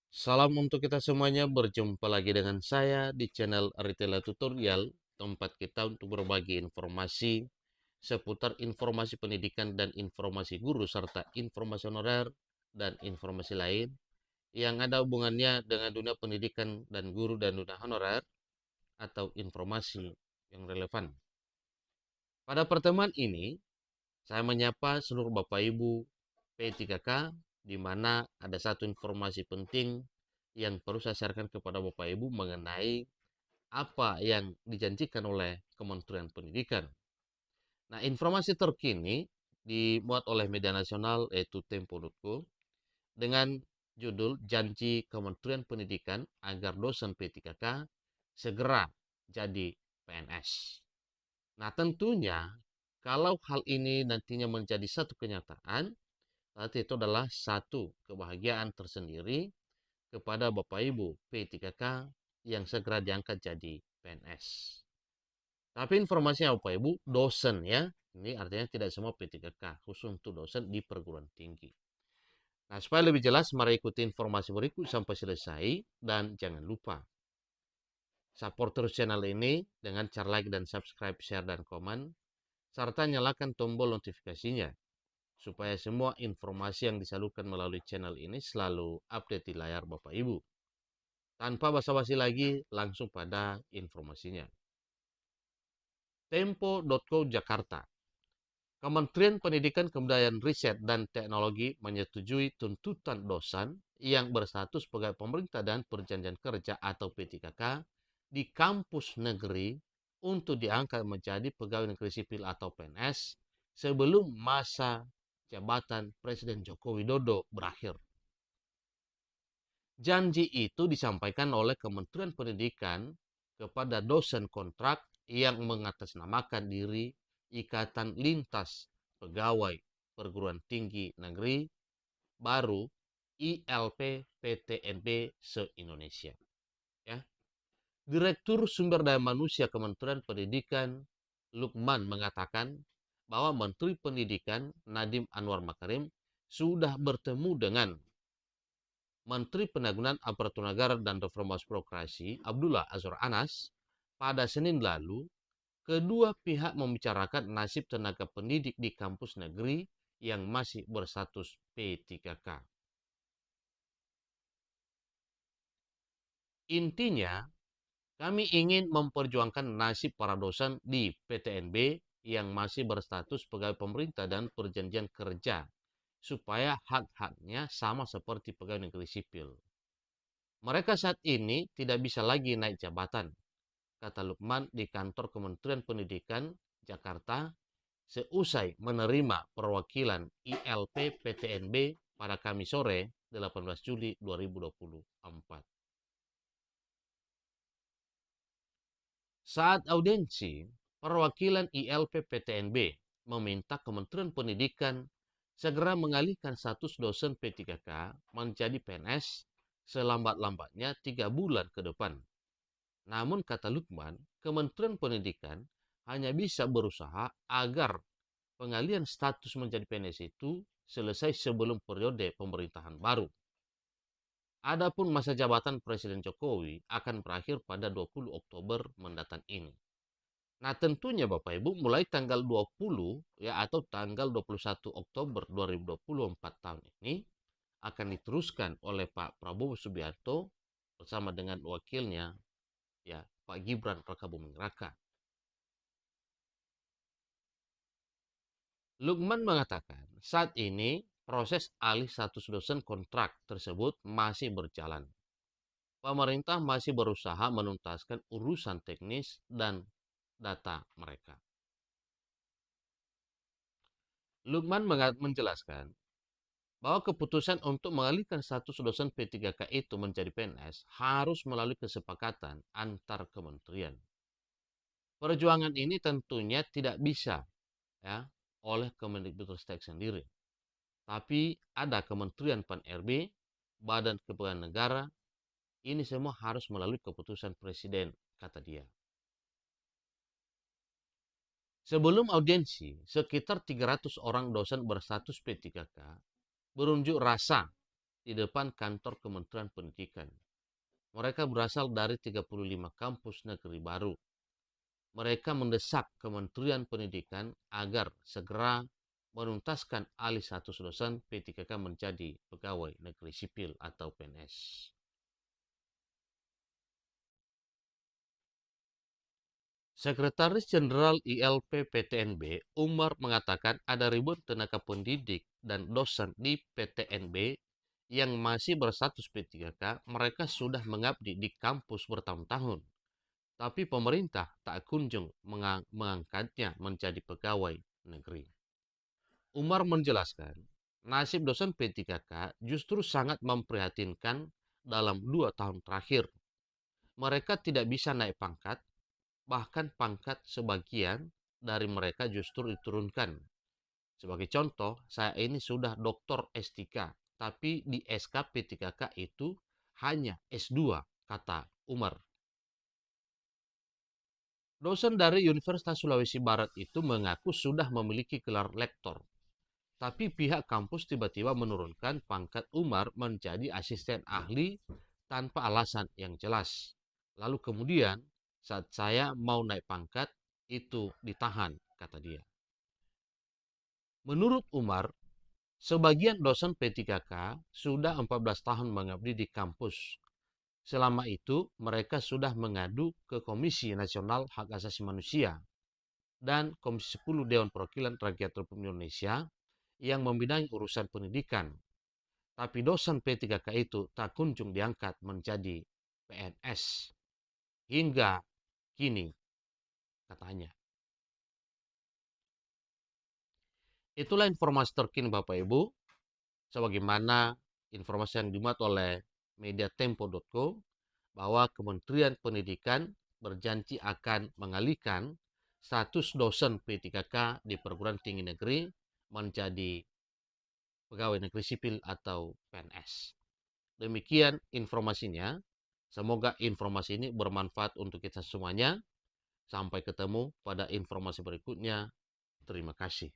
Salam untuk kita semuanya, berjumpa lagi dengan saya di channel Retela Tutorial, tempat kita untuk berbagi informasi seputar informasi pendidikan dan informasi guru, serta informasi honorer dan informasi lain yang ada hubungannya dengan dunia pendidikan dan guru dan dunia honorer atau informasi yang relevan. Pada pertemuan ini, saya menyapa seluruh Bapak Ibu P3K, di mana ada satu informasi penting yang perlu saya sharekan kepada Bapak Ibu mengenai apa yang dijanjikan oleh Kementerian Pendidikan. Nah, informasi terkini dimuat oleh media nasional yaitu Tempo.co dengan judul Janji Kementerian Pendidikan agar dosen P3K segera jadi PNS. Nah, tentunya kalau hal ini nantinya menjadi satu kenyataan, berarti itu adalah satu kebahagiaan tersendiri kepada Bapak Ibu P3K yang segera diangkat jadi PNS. Tapi informasinya Bapak Ibu, dosen ya, ini artinya tidak semua P3K, khusus untuk dosen di perguruan tinggi. Nah, supaya lebih jelas, mari ikuti informasi berikut sampai selesai. Dan jangan lupa, support terus channel ini dengan cara like dan subscribe, share, dan komen, serta nyalakan tombol notifikasinya, supaya semua informasi yang disalurkan melalui channel ini selalu update di layar Bapak Ibu. Tanpa basa-basi lagi, langsung pada informasinya. Tempo.co Jakarta. Kementerian Pendidikan Kebudayaan Riset dan Teknologi menyetujui tuntutan dosen yang berstatus pegawai pemerintah dan perjanjian kerja atau P3K di kampus negeri untuk diangkat menjadi pegawai negeri sipil atau PNS sebelum masa jabatan Presiden Joko Widodo berakhir. Janji itu disampaikan oleh Kementerian Pendidikan kepada dosen kontrak yang mengatasnamakan diri Ikatan Lintas Pegawai Perguruan Tinggi Negeri Baru ILP-PTNB se-Indonesia. Ya. Direktur Sumber Daya Manusia Kementerian Pendidikan Lukman mengatakan bahwa Menteri Pendidikan Nadiem Anwar Makarim sudah bertemu dengan Menteri Penanggulangan Aparatur Negara dan Reformasi Birokrasi Abdullah Azwar Anas pada Senin lalu. Kedua pihak membicarakan nasib tenaga pendidik di kampus negeri yang masih berstatus P3K. Intinya, kami ingin memperjuangkan nasib para dosen di PTNB yang masih berstatus pegawai pemerintah dan perjanjian kerja, supaya hak-haknya sama seperti pegawai negeri sipil. Mereka saat ini tidak bisa lagi naik jabatan, kata Lukman di kantor Kementerian Pendidikan Jakarta seusai menerima perwakilan ILP PTNB pada Kamis sore 18 Juli 2024. Saat audiensi, perwakilan ILP PTNB meminta Kementerian Pendidikan segera mengalihkan status dosen P3K menjadi PNS selambat-lambatnya 3 bulan ke depan. Namun kata Lukman, Kementerian Pendidikan hanya bisa berusaha agar pengalihan status menjadi PNS itu selesai sebelum periode pemerintahan baru. Adapun masa jabatan Presiden Jokowi akan berakhir pada 20 Oktober mendatang ini. Nah, tentunya Bapak Ibu mulai tanggal 20 ya atau tanggal 21 Oktober 2024 tahun ini akan diteruskan oleh Pak Prabowo Subianto bersama dengan wakilnya ya Pak Gibran Rakabuming Raka. Lukman mengatakan, saat ini proses alih status dosen kontrak tersebut masih berjalan. Pemerintah masih berusaha menuntaskan urusan teknis dan data mereka. Lukman menjelaskan bahwa keputusan untuk mengalihkan status dosen P3K itu menjadi PNS harus melalui kesepakatan antar kementerian. Perjuangan ini tentunya tidak bisa ya oleh Kemendikbudristek sendiri. Tapi ada Kementerian Pan-RB, Badan Kepegawaian Negara, ini semua harus melalui keputusan Presiden, kata dia. Sebelum audiensi, sekitar 300 orang dosen berstatus P3K berunjuk rasa di depan kantor Kementerian Pendidikan. Mereka berasal dari 35 kampus negeri baru. Mereka mendesak Kementerian Pendidikan agar segera menuntaskan alih status dosen P3K menjadi pegawai negeri sipil atau PNS. Sekretaris Jenderal ILP PTNB, Umar, mengatakan ada ribuan tenaga pendidik dan dosen di PTNB yang masih berstatus P3K. Mereka sudah mengabdi di kampus bertahun-tahun, tapi pemerintah tak kunjung mengangkatnya menjadi pegawai negeri. Umar menjelaskan, nasib dosen P3K justru sangat memprihatinkan dalam 2 tahun terakhir. Mereka tidak bisa naik pangkat, bahkan pangkat sebagian dari mereka justru diturunkan. Sebagai contoh, saya ini sudah doktor S3, tapi di SK P3K itu hanya S2, kata Umar. Dosen dari Universitas Sulawesi Barat itu mengaku sudah memiliki gelar lektor. Tapi pihak kampus tiba-tiba menurunkan pangkat Umar menjadi asisten ahli tanpa alasan yang jelas. Lalu kemudian saat saya mau naik pangkat, itu ditahan, kata dia. Menurut Umar, sebagian dosen P3K sudah 14 tahun mengabdi di kampus. Selama itu, mereka sudah mengadu ke Komisi Nasional Hak Asasi Manusia dan Komisi 10 Dewan Perwakilan Rakyat Republik Indonesia yang membidangi urusan pendidikan. Tapi dosen P3K itu tak kunjung diangkat menjadi PNS. Hingga kini, katanya. Itulah informasi terkini Bapak Ibu, sebagaimana informasi yang dimuat oleh mediatempo.co bahwa Kementerian Pendidikan berjanji akan mengalihkan status dosen P3K di perguruan tinggi negeri menjadi pegawai negeri sipil atau PNS. Demikian informasinya. Semoga informasi ini bermanfaat untuk kita semuanya. Sampai ketemu pada informasi berikutnya. Terima kasih.